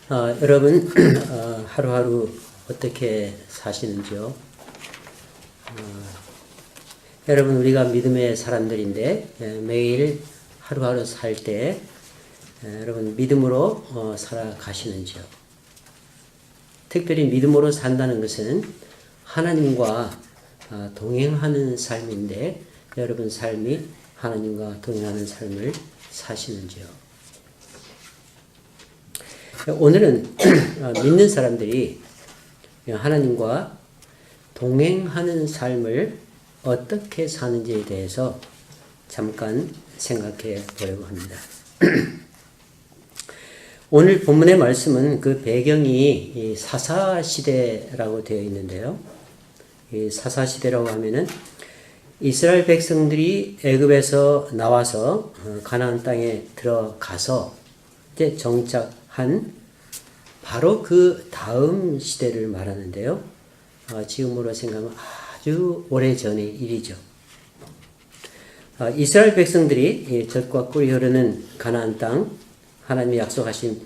여러분 하루하루 어떻게 사시는지요? 여러분 우리가 믿음의 사람들인데 매일 하루하루 살 때 여러분 믿음으로 살아가시는지요? 특별히 믿음으로 산다는 것은 하나님과 동행하는 삶인데 여러분 삶이 하나님과 동행하는 삶을 사시는지요? 오늘은 믿는 사람들이 하나님과 동행하는 삶을 어떻게 사는지에 대해서 잠깐 생각해 보려고 합니다. 오늘 본문의 말씀은 그 배경이 사사시대라고 되어 있는데요. 이 사사시대라고 하면은 이스라엘 백성들이 애굽에서 나와서 가나안 땅에 들어가서 이제 정착한 바로 그 다음 시대를 말하는데요. 지금으로 생각하면 아주 오래전의 일이죠. 이스라엘 백성들이 젖과 꿀이 흐르는 가나안 땅, 하나님이 약속하신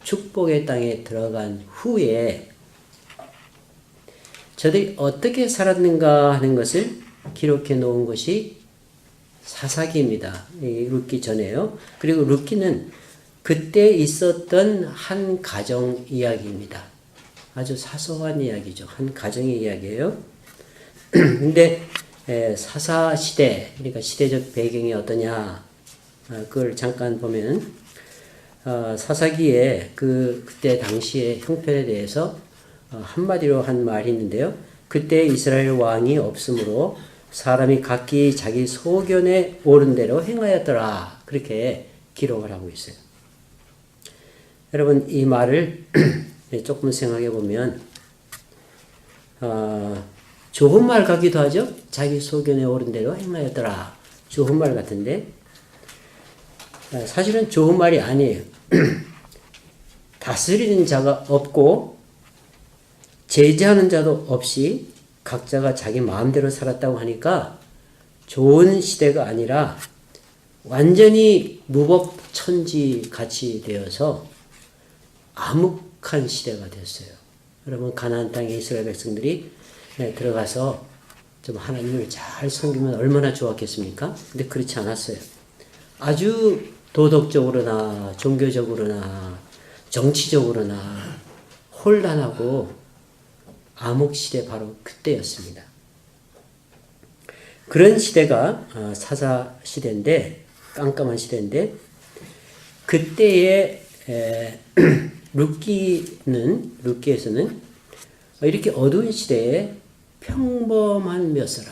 축복의 땅에 들어간 후에 저들이 어떻게 살았는가 하는 것을 기록해 놓은 것이 사사기입니다. 룻기 전에요. 그리고 룻기는 그때 있었던 한 가정 이야기입니다. 아주 사소한 이야기죠. 한 가정의 이야기예요. 근데 사사시대, 그러니까 시대적 배경이 어떠냐, 그걸 잠깐 보면 사사기에 그때 당시의 형편에 대해서 한마디로 한 말이 있는데요. 그때 이스라엘 왕이 없으므로 사람이 각기 자기 소견에 옳은 대로 행하였더라. 그렇게 기록을 하고 있어요. 여러분 이 말을 조금 생각해 보면 좋은 말 같기도 하죠. 자기 소견에 옳은 대로 행하였더라. 좋은 말 같은데 사실은 좋은 말이 아니에요. 다스리는 자가 없고 제재하는 자도 없이 각자가 자기 마음대로 살았다고 하니까 좋은 시대가 아니라 완전히 무법천지 같이 되어서 암흑한 시대가 됐어요. 여러분 가나안 땅에 이스라엘 백성들이 들어가서 좀 하나님을 잘 섬기면 얼마나 좋았겠습니까? 근데 그렇지 않았어요. 아주 도덕적으로나 종교적으로나 정치적으로나 혼란하고 암흑 시대 바로 그때였습니다. 그런 시대가 사사 시대인데 깜깜한 시대인데 그때의 룻기에서는 이렇게 어두운 시대에 평범한 몇 사람,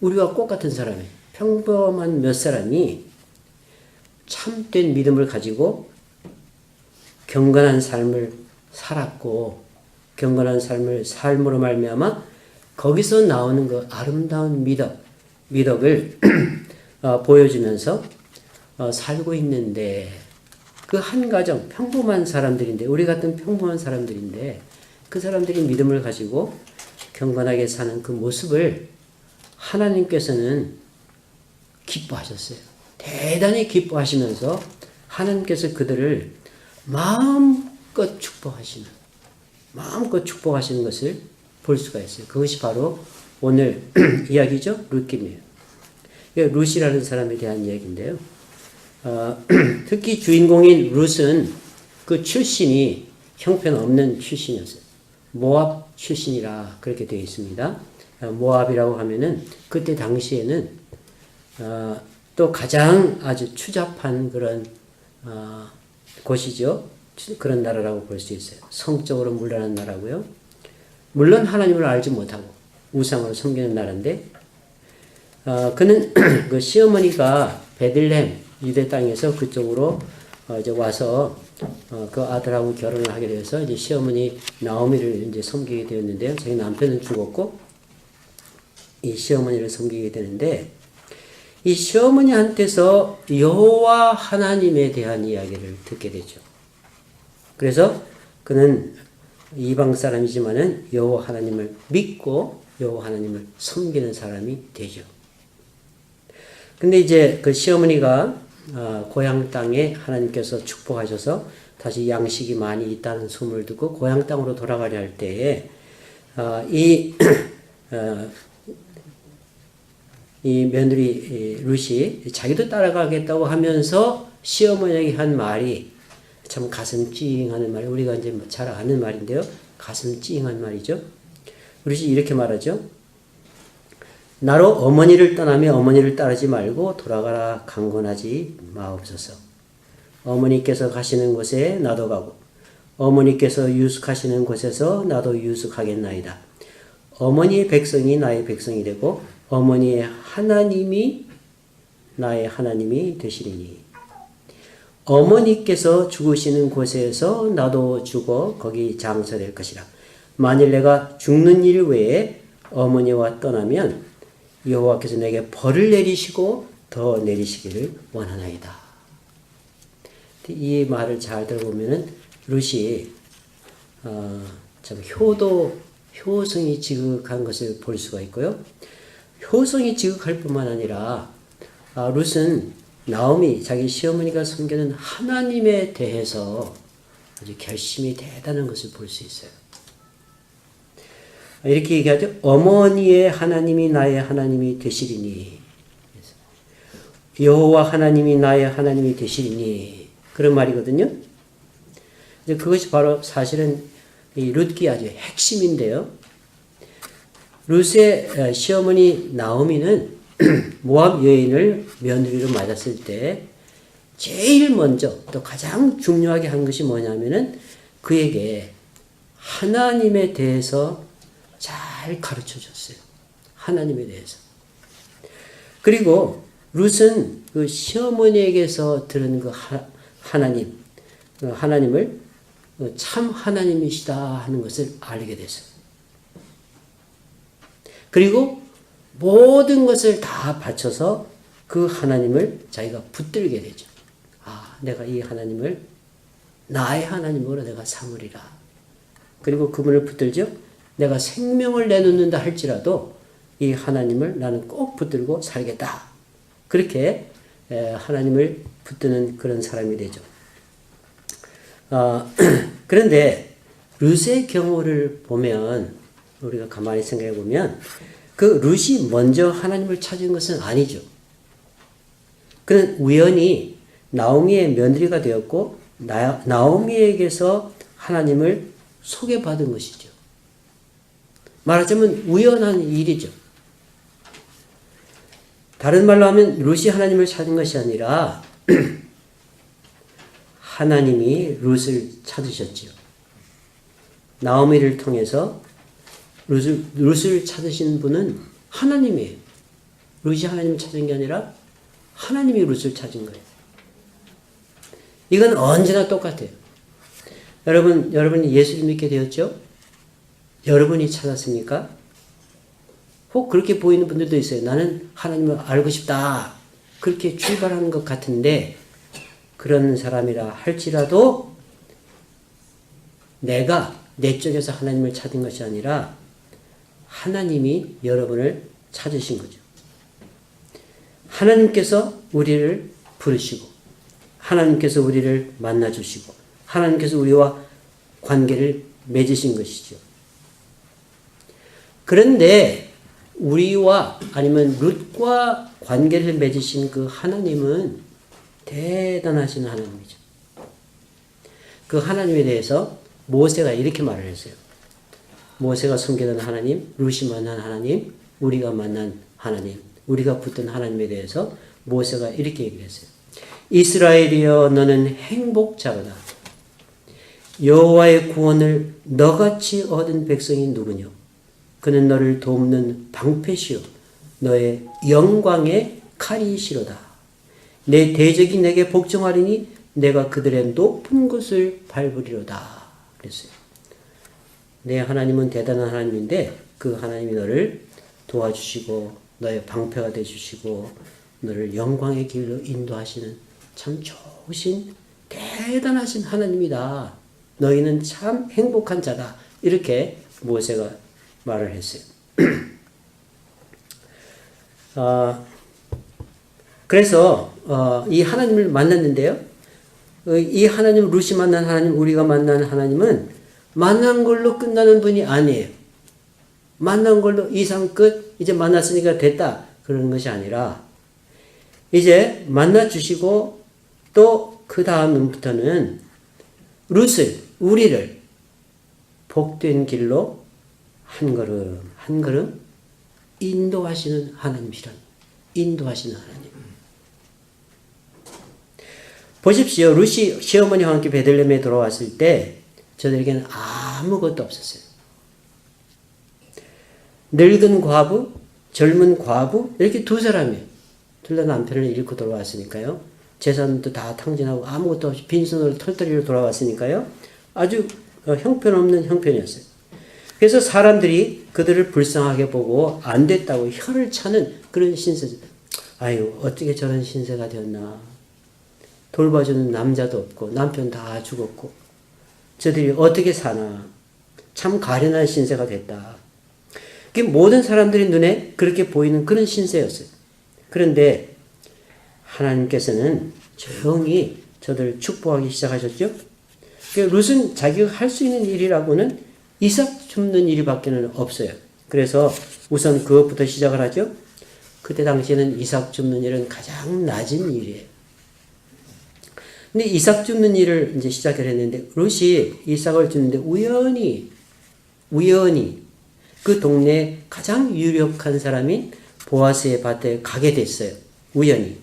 우리와 똑같은 사람이 평범한 몇 사람이 참된 믿음을 가지고 경건한 삶을 살았고 경건한 삶으로 말미암아 거기서 나오는 그 아름다운 미덕을 보여주면서 살고 있는데 그 한 가정 평범한 사람들인데 우리 같은 평범한 사람들인데 그 사람들이 믿음을 가지고 경건하게 사는 그 모습을 하나님께서는 기뻐하셨어요. 대단히 기뻐하시면서 하나님께서 그들을 마음껏 축복하시는 것을 볼 수가 있어요. 그것이 바로 오늘 이야기죠. 룻기입니다. 룻이라는 사람에 대한 이야기인데요. 특히 주인공인 룻은 그 출신이 형편없는 출신이었어요. 모압 출신이라 그렇게 되어 있습니다. 모압이라고 하면은 그때 당시에는 또 가장 아주 추잡한 그런 곳이죠. 그런 나라라고 볼 수 있어요. 성적으로 물러난 나라고요. 물론 하나님을 알지 못하고 우상으로 섬기는 나라인데 그는 그 시어머니가 베들레헴 유대 땅에서 그쪽으로 이제 와서 그 아들하고 결혼을 하게 되어서 이제 시어머니 나오미를 이제 섬기게 되었는데요. 자기 남편은 죽었고 이 시어머니를 섬기게 되는데 이 시어머니한테서 여호와 하나님에 대한 이야기를 듣게 되죠. 그래서 그는 이방 사람이지만은 여호와 하나님을 믿고 여호와 하나님을 섬기는 사람이 되죠. 근데 이제 그 시어머니가 고향 땅에 하나님께서 축복하셔서 다시 양식이 많이 있다는 소문을 듣고 고향 땅으로 돌아가려 할 때에 이 며느리 룻이 자기도 따라가겠다고 하면서 시어머니에게 한 말이 참 가슴 찡하는 말, 우리가 이제 잘 아는 말인데요. 가슴 찡한 말이죠. 룻이 이렇게 말하죠. 나로 어머니를 떠나며 어머니를 따르지 말고 돌아가라 강권하지 마옵소서. 어머니께서 가시는 곳에 나도 가고 어머니께서 유숙하시는 곳에서 나도 유숙하겠나이다. 어머니의 백성이 나의 백성이 되고 어머니의 하나님이 나의 하나님이 되시리니 어머니께서 죽으시는 곳에서 나도 죽어 거기 장사될 것이라. 만일 내가 죽는 일 외에 어머니와 떠나면 여호와께서 내게 벌을 내리시고 더 내리시기를 원하나이다. 이 말을 잘 들어보면은 룻이 참 효성이 지극한 것을 볼 수가 있고요. 효성이 지극할 뿐만 아니라 룻은 나오미 자기 시어머니가 섬기는 하나님에 대해서 아주 결심이 대단한 것을 볼 수 있어요. 이렇게 얘기하죠. 어머니의 하나님이 나의 하나님이 되시리니 여호와 하나님이 나의 하나님이 되시리니 그런 말이거든요. 이제 그것이 바로 사실은 이 룻기 아주 핵심인데요. 룻의 시어머니 나오미는 모압 여인을 며느리로 맞았을 때 제일 먼저 또 가장 중요하게 한 것이 뭐냐면은 그에게 하나님에 대해서 잘 가르쳐 줬어요. 하나님에 대해서. 그리고 룻은 그 시어머니에게서 들은 그 하나님을 참 하나님이시다 하는 것을 알게 됐어요. 그리고 모든 것을 다 바쳐서 그 하나님을 자기가 붙들게 되죠. 내가 이 하나님을 나의 하나님으로 내가 삼으리라. 그리고 그분을 붙들죠. 내가 생명을 내놓는다 할지라도 이 하나님을 나는 꼭 붙들고 살겠다. 그렇게 하나님을 붙드는 그런 사람이 되죠. 그런데 룻의 경우를 보면 우리가 가만히 생각해 보면 그 룻이 먼저 하나님을 찾은 것은 아니죠. 그는 우연히 나오미의 며느리가 되었고 나오미에게서 하나님을 소개받은 것이죠. 말하자면 우연한 일이죠. 다른 말로 하면 룻이 하나님을 찾은 것이 아니라 하나님이 룻을 찾으셨지요. 나오미를 통해서 룻을 찾으신 분은 하나님이에요. 룻이 하나님을 찾은 게 아니라 하나님이 룻을 찾은 거예요. 이건 언제나 똑같아요. 여러분이 예수를 믿게 되었죠? 여러분이 찾았습니까? 혹 그렇게 보이는 분들도 있어요. 나는 하나님을 알고 싶다. 그렇게 출발하는 것 같은데 그런 사람이라 할지라도 내가 내 쪽에서 하나님을 찾은 것이 아니라 하나님이 여러분을 찾으신 거죠. 하나님께서 우리를 부르시고 하나님께서 우리를 만나주시고 하나님께서 우리와 관계를 맺으신 것이죠. 그런데 우리와 아니면 룻과 관계를 맺으신 그 하나님은 대단하신 하나님이죠. 그 하나님에 대해서 모세가 이렇게 말을 했어요. 모세가 섬기는 하나님, 룻이 만난 하나님, 우리가 만난 하나님, 우리가 붙든 하나님에 대해서 모세가 이렇게 얘기를 했어요. 이스라엘이여 너는 행복자로다. 여호와의 구원을 너같이 얻은 백성이 누구뇨? 그는 너를 돕는 방패시요 너의 영광의 칼이시로다. 내 대적이 내게 복종하리니 내가 그들의 높은 곳을 밟으리로다. 그랬어요. 내 하나님은 대단한 하나님인데 그 하나님이 너를 도와주시고 너의 방패가 되주시고 너를 영광의 길로 인도하시는 참 좋으신 대단하신 하나님이다. 너희는 참 행복한 자다. 이렇게 모세가 말을 했어요. 그래서 이 하나님을 만났는데요. 이 하나님, 루시 만난 하나님, 우리가 만난 하나님은 만난 걸로 끝나는 분이 아니에요. 만난 걸로 이상 끝, 이제 만났으니까 됐다. 그런 것이 아니라 이제 만나 주시고 또 그 다음부터는 룻을, 우리를 복된 길로 한 걸음 한 걸음 인도하시는 하나님이란, 인도하시는 하나님. 보십시오. 룻이 시어머니와 함께 베들레헴에 돌아왔을 때 저들에게는 아무것도 없었어요. 늙은 과부, 젊은 과부, 이렇게 두 사람이에요. 둘 다 남편을 잃고 돌아왔으니까요. 재산도 다 탕진하고 아무것도 없이 빈손으로 털터리로 돌아왔으니까요. 아주 형편없는 형편이었어요. 그래서 사람들이 그들을 불쌍하게 보고 안 됐다고 혀를 차는 그런 신세. 아유, 어떻게 저런 신세가 되었나. 돌봐주는 남자도 없고 남편 다 죽었고 저들이 어떻게 사나. 참 가련한 신세가 됐다. 그게 모든 사람들의 눈에 그렇게 보이는 그런 신세였어요. 그런데 하나님께서는 조용히 저들을 축복하기 시작하셨죠. 룻은 자기가 할 수 있는 일이라고는 이삭 줍는 일밖에 없어요. 그래서 우선 그것부터 시작을 하죠. 그때 당시에는 이삭 줍는 일은 가장 낮은 일이에요. 근데 이삭 줍는 일을 이제 시작을 했는데 룻이 이삭을 줍는데 우연히 그 동네에 가장 유력한 사람인 보아스의 밭에 가게 됐어요. 우연히.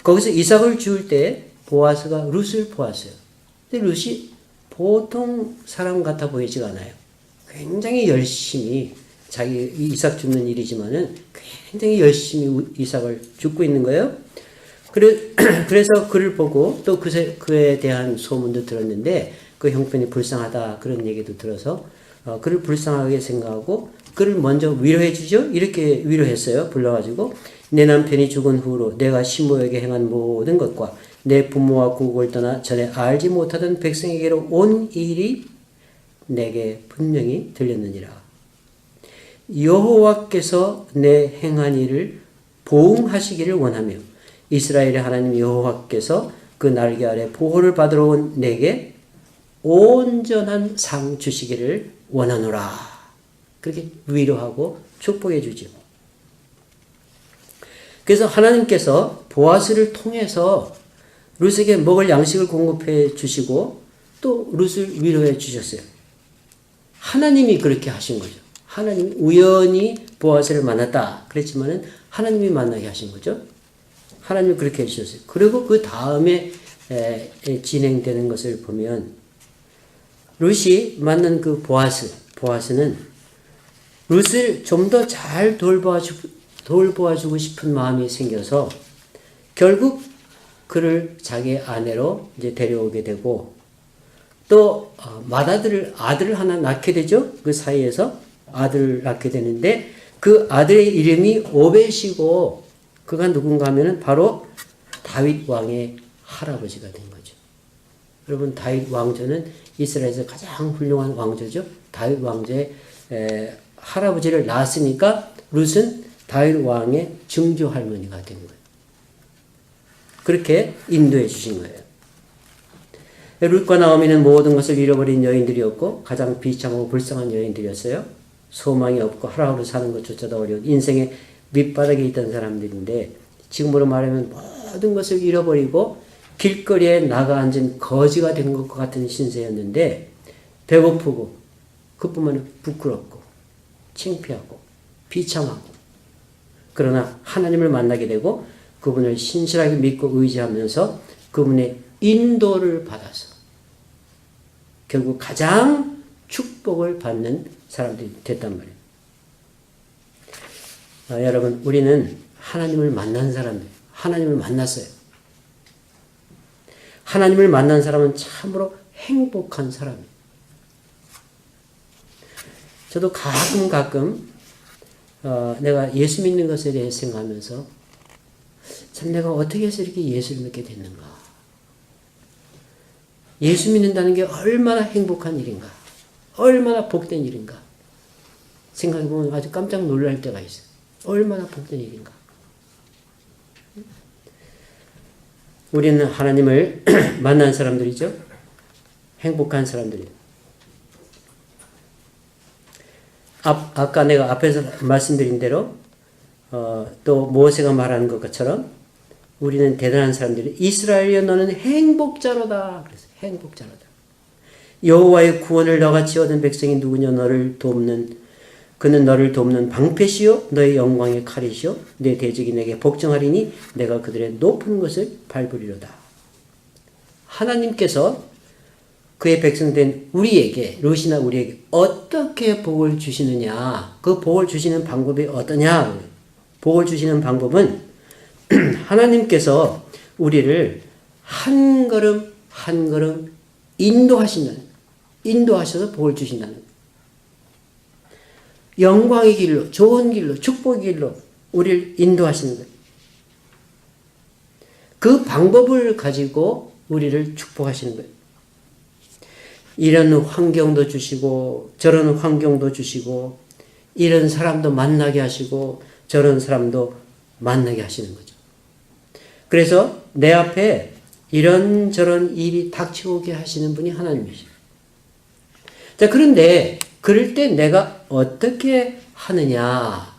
거기서 이삭을 줄 때 보아스가 룻을 보았어요. 근데 룻이 보통 사람 같아 보이지가 않아요. 굉장히 열심히 자기 이삭 줍는 일이지만은 굉장히 열심히 이삭을 줍고 있는 거예요. 그래서 그를 보고 또 그에 대한 소문도 들었는데 그 형편이 불쌍하다 그런 얘기도 들어서 그를 불쌍하게 생각하고 그를 먼저 위로해 주죠. 이렇게 위로했어요. 불러가지고 내 남편이 죽은 후로 내가 시므에게 행한 모든 것과 내 부모와 고국을 떠나 전에 알지 못하던 백성에게로 온 일이 내게 분명히 들렸느니라. 여호와께서 내 행한 일을 보응하시기를 원하며 이스라엘의 하나님 여호와께서 그 날개 아래 보호를 받으러 온 내게 온전한 상 주시기를 원하노라. 그렇게 위로하고 축복해 주죠. 그래서 하나님께서 보아스를 통해서 룻에게 먹을 양식을 공급해 주시고 또 룻을 위로해 주셨어요. 하나님이 그렇게 하신 거죠. 하나님이 우연히 보아스를 만났다 그랬지만은 하나님이 만나게 하신 거죠. 하나님이 그렇게 해주셨어요. 그리고 그 다음에 진행되는 것을 보면 룻이 만난 그 보아스는 룻을 좀 더 잘 돌보아주고 싶은 마음이 생겨서 결국 그를 자기 아내로 이제 데려오게 되고 또 맏아들을 하나 낳게 되죠. 그 사이에서 아들을 낳게 되는데 그 아들의 이름이 오벳이고 그가 누군가 하면은 바로 다윗 왕의 할아버지가 된 거죠. 여러분 다윗 왕조는 이스라엘에서 가장 훌륭한 왕조죠. 다윗 왕조의 할아버지를 낳았으니까 룻은 다윗 왕의 증조 할머니가 된 거예요. 그렇게 인도해 주신 거예요. 룻과 나오미는 모든 것을 잃어버린 여인들이었고 가장 비참하고 불쌍한 여인들이었어요. 소망이 없고 하루하루 사는 것조차도 어려운 인생의 밑바닥에 있던 사람들인데 지금으로 말하면 모든 것을 잃어버리고 길거리에 나가 앉은 거지가 된 것 같은 신세였는데 배고프고 그뿐만 아니라 부끄럽고 창피하고 비참하고 그러나 하나님을 만나게 되고 그분을 신실하게 믿고 의지하면서 그분의 인도를 받아서 결국 가장 축복을 받는 사람들이 됐단 말이에요. 여러분 우리는 하나님을 만난 사람들, 하나님을 만났어요. 하나님을 만난 사람은 참으로 행복한 사람이에요. 저도 가끔 내가 예수 믿는 것에 대해 생각하면서 참 내가 어떻게 해서 이렇게 예수를 믿게 됐는가. 예수 믿는다는 게 얼마나 행복한 일인가. 얼마나 복된 일인가. 생각해보면 아주 깜짝 놀랄 때가 있어요. 얼마나 복된 일인가. 우리는 하나님을 만난 사람들이죠. 행복한 사람들이에요. 아까 내가 앞에서 말씀드린 대로 또 모세가 말하는 것처럼 우리는 대단한 사람들이 이스라엘이여 너는 행복자로다. 그래서 행복자로다. 여호와의 구원을 너같이 얻은 백성이 누구냐 그는 너를 돕는 방패시요 너의 영광의 칼이시요 내 대적이 내게 복종하리니 내가 그들의 높은 것을 밟으리로다. 하나님께서 그의 백성된 우리에게 롯이나 우리에게 어떻게 복을 주시느냐, 그 복을 주시는 방법이 어떠냐. 복을 주시는 방법은 하나님께서 우리를 한 걸음 한 걸음 인도하셔서 복을 주신다는 거예요. 영광의 길로, 좋은 길로, 축복의 길로 우리를 인도하시는 거예요. 그 방법을 가지고 우리를 축복하시는 거예요. 이런 환경도 주시고 저런 환경도 주시고 이런 사람도 만나게 하시고 저런 사람도 만나게 하시는 거죠. 그래서 내 앞에 이런저런 일이 닥쳐오게 하시는 분이 하나님이시죠. 자, 그런데 그럴 때 내가 어떻게 하느냐?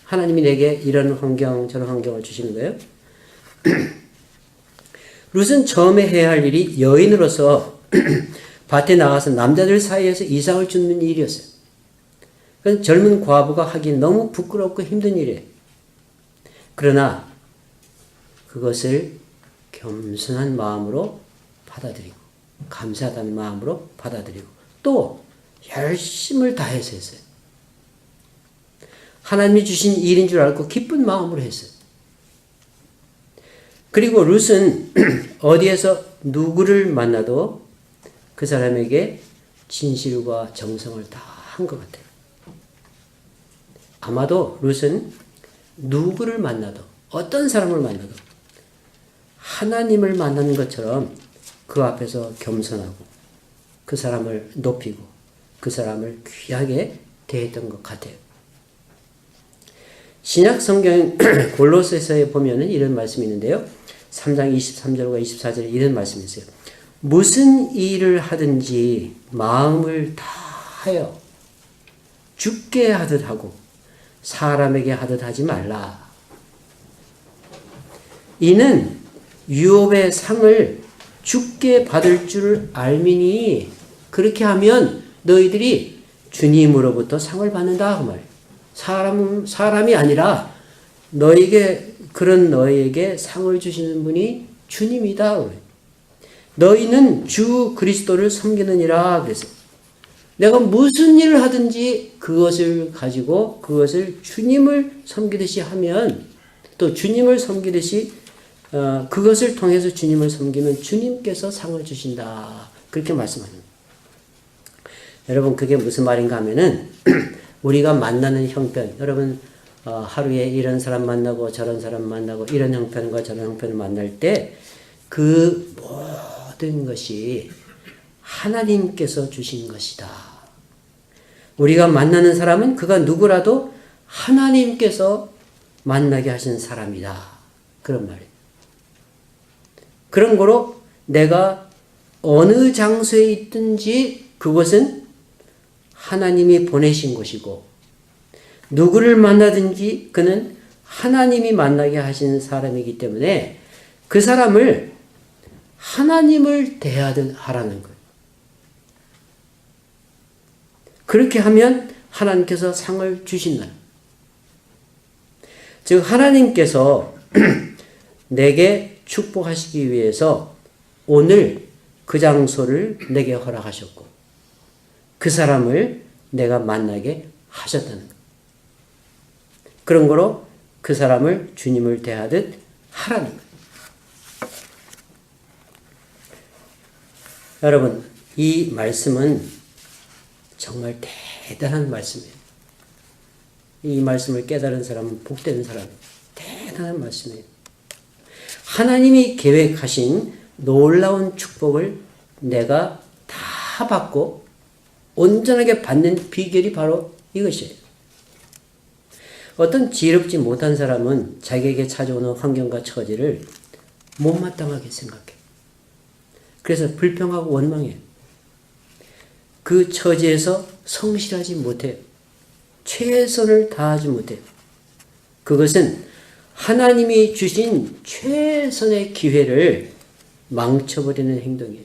하나님이 내게 이런 환경, 저런 환경을 주시는 거예요. 룻은 처음에 해야 할 일이 여인으로서 밭에 나가서 남자들 사이에서 이삭을 줍는 일이었어요. 그건 젊은 과부가 하기 너무 부끄럽고 힘든 일이에요. 그러나 그것을 겸손한 마음으로 받아들이고 감사하다는 마음으로 받아들이고 또 열심을 다해서 했어요. 하나님이 주신 일인 줄 알고 기쁜 마음으로 했어요. 그리고 룻은 어디에서 누구를 만나도 그 사람에게 진실과 정성을 다 한 것 같아요. 아마도 룻은 누구를 만나도 어떤 사람을 만나도 하나님을 만나는 것처럼 그 앞에서 겸손하고 그 사람을 높이고 그 사람을 귀하게 대했던 것 같아요. 신약 성경 골로새서에 보면은 이런 말씀이 있는데요. 3장 23절과 24절에 이런 말씀이 있어요. 무슨 일을 하든지 마음을 다하여 죽게 하듯 하고 사람에게 하듯 하지 말라. 이는 유업의 상을 죽게 받을 줄 알미니 그렇게 하면 너희들이 주님으로부터 상을 받는다. 그 말이에요. 사람이 아니라 너희에게 상을 주시는 분이 주님이다. 너희는 주 그리스도를 섬기느니라. 그래서 내가 무슨 일을 하든지 그것을 가지고 그것을 주님을 섬기듯이 하면 또 주님을 섬기듯이 그것을 통해서 주님을 섬기면 주님께서 상을 주신다. 그렇게 말씀합니다. 여러분 그게 무슨 말인가 하면은 우리가 만나는 형편, 여러분 하루에 이런 사람 만나고 저런 사람 만나고 이런 형편과 저런 형편을 만날 때 그 모든 것이 하나님께서 주신 것이다. 우리가 만나는 사람은 그가 누구라도 하나님께서 만나게 하신 사람이다. 그런 말이에요. 그런 거로 내가 어느 장소에 있든지 그것은 하나님이 보내신 것이고 누구를 만나든지 그는 하나님이 만나게 하신 사람이기 때문에 그 사람을 하나님을 대하듯 하라는 거예요. 그렇게 하면 하나님께서 상을 주신다. 즉 하나님께서 내게 축복하시기 위해서 오늘 그 장소를 내게 허락하셨고 그 사람을 내가 만나게 하셨다는 거예요. 그런 거로 그 사람을 주님을 대하듯 하라는 거예요. 여러분, 이 말씀은 정말 대단한 말씀이에요. 이 말씀을 깨달은 사람은 복되는 사람이에요. 대단한 말씀이에요. 하나님이 계획하신 놀라운 축복을 내가 다 받고 온전하게 받는 비결이 바로 이것이에요. 어떤 지혜롭지 못한 사람은 자기에게 찾아오는 환경과 처지를 못마땅하게 생각해. 그래서 불평하고 원망해. 그 처지에서 성실하지 못해. 최선을 다하지 못해. 그것은 하나님이 주신 최선의 기회를 망쳐버리는 행동이에요.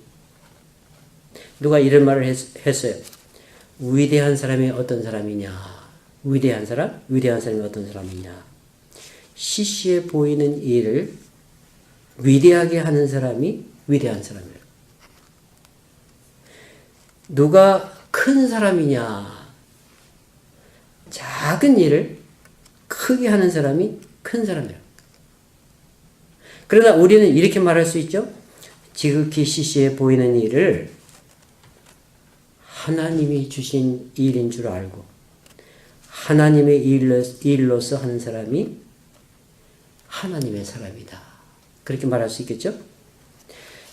누가 이런 말을 했어요. 위대한 사람이 어떤 사람이냐? 위대한 사람? 위대한 사람이 어떤 사람이냐? 시시해 보이는 일을 위대하게 하는 사람이 위대한 사람이에요. 누가 큰 사람이냐? 작은 일을 크게 하는 사람이 큰 사람이에요. 그러나 우리는 이렇게 말할 수 있죠. 지극히 시시해 보이는 일을 하나님이 주신 일인 줄 알고 하나님의 일로서 하는 사람이 하나님의 사람이다. 그렇게 말할 수 있겠죠?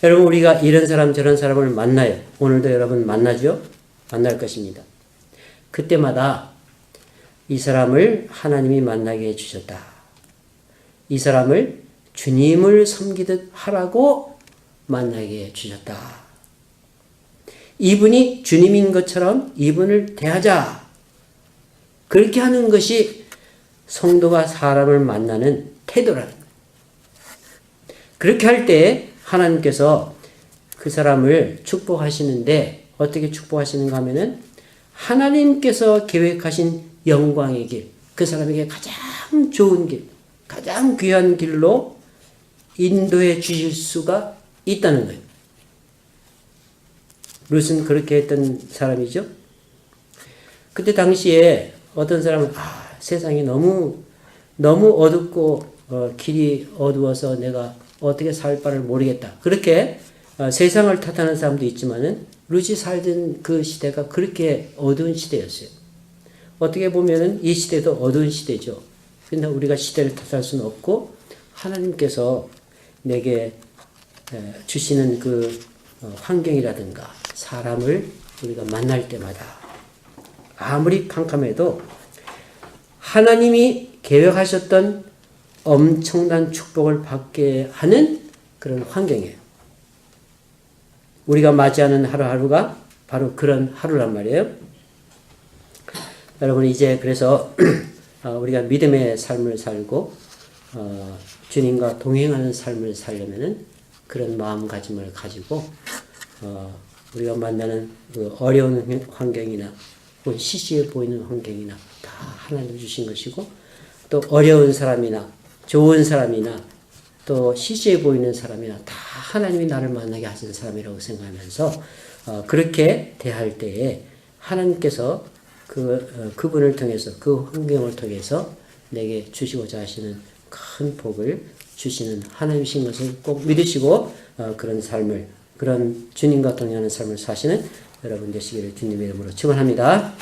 여러분, 우리가 이런 사람 저런 사람을 만나요. 오늘도 여러분 만나죠? 만날 것입니다. 그때마다 이 사람을 하나님이 만나게 해주셨다. 이 사람을 주님을 섬기듯 하라고 만나게 해주셨다. 이분이 주님인 것처럼 이분을 대하자. 그렇게 하는 것이 성도가 사람을 만나는 태도라는 거예요. 그렇게 할 때 하나님께서 그 사람을 축복하시는데 어떻게 축복하시는가 하면은 하나님께서 계획하신 영광의 길, 그 사람에게 가장 좋은 길, 가장 귀한 길로 인도해 주실 수가 있다는 거예요. 룻은 그렇게 했던 사람이죠. 그때 당시에 어떤 사람은 세상이 너무 어둡고 길이 어두워서 내가 어떻게 살 바를 모르겠다. 그렇게 세상을 탓하는 사람도 있지만은 룻이 살던 그 시대가 그렇게 어두운 시대였어요. 어떻게 보면은 이 시대도 어두운 시대죠. 그런데 우리가 시대를 탓할 수는 없고 하나님께서 내게 주시는 그 환경이라든가 사람을 우리가 만날 때마다 아무리 캄캄해도 하나님이 계획하셨던 엄청난 축복을 받게 하는 그런 환경이에요. 우리가 맞이하는 하루하루가 바로 그런 하루란 말이에요. 여러분, 이제 그래서 우리가 믿음의 삶을 살고 주님과 동행하는 삶을 살려면은 그런 마음가짐을 가지고 우리가 만나는 그 어려운 환경이나 혹은 시시해 보이는 환경이나 다 하나님 주신 것이고, 또 어려운 사람이나 좋은 사람이나 또 시시해 보이는 사람이나 다 하나님이 나를 만나게 하신 사람이라고 생각하면서 그렇게 대할 때에 하나님께서 그분을 통해서 그 환경을 통해서 내게 주시고자 하시는 큰 복을 주시는 하나님이신 것을 꼭 믿으시고 그런 삶을, 그런 주님과 동행하는 삶을 사시는 여러분 되시기를 주님의 이름으로 축원합니다.